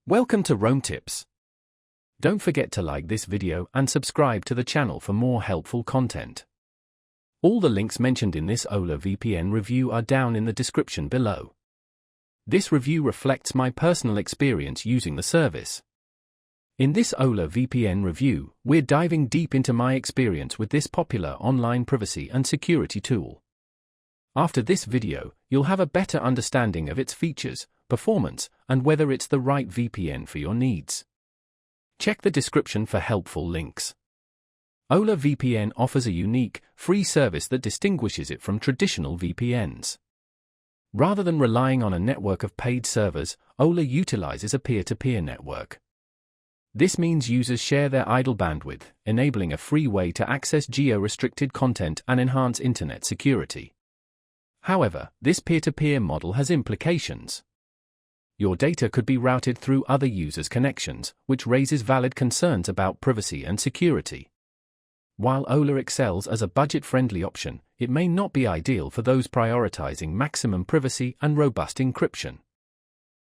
Welcome to Rome Tips. Don't forget to like this video and subscribe to the channel for more helpful content. All the links mentioned in this Hola VPN review are down in the description below. This review reflects my personal experience using the service. In this Hola VPN review, we're diving deep into my experience with this popular online privacy and security tool. After this video, you'll have a better understanding of its features, performance, and whether it's the right VPN for your needs. Check the description for helpful links. Hola VPN offers a unique, free service that distinguishes it from traditional VPNs. Rather than relying on a network of paid servers, Hola utilizes a peer-to-peer network. This means users share their idle bandwidth, enabling a free way to access geo-restricted content and enhance internet security. However, this peer-to-peer model has implications. Your data could be routed through other users' connections, which raises valid concerns about privacy and security. While Hola excels as a budget-friendly option, it may not be ideal for those prioritizing maximum privacy and robust encryption.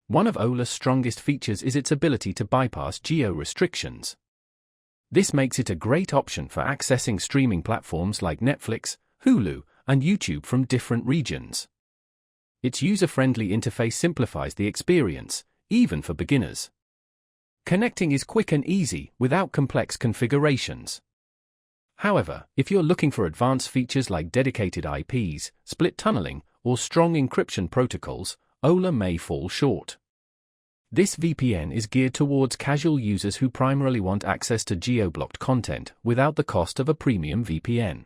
One of Hola's strongest features is its ability to bypass geo-restrictions. This makes it a great option for accessing streaming platforms like Netflix, Hulu, and YouTube from different regions. Its user-friendly interface simplifies the experience, even for beginners. Connecting is quick and easy, without complex configurations. However, if you're looking for advanced features like dedicated IPs, split tunneling, or strong encryption protocols, Hola may fall short. This VPN is geared towards casual users who primarily want access to geo-blocked content without the cost of a premium VPN.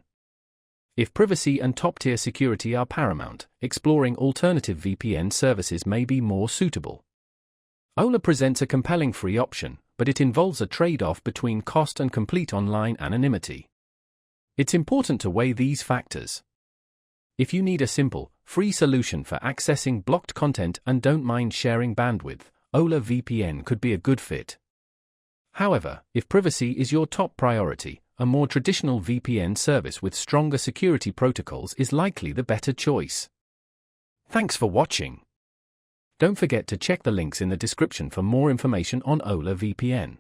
If privacy and top-tier security are paramount, exploring alternative VPN services may be more suitable. Hola presents a compelling free option, but it involves a trade-off between cost and complete online anonymity. It's important to weigh these factors. If you need a simple, free solution for accessing blocked content and don't mind sharing bandwidth, Hola VPN could be a good fit. However, if privacy is your top priority, a more traditional VPN service with stronger security protocols is likely the better choice. Thanks for watching. Don't forget to check the links in the description for more information on Hola VPN.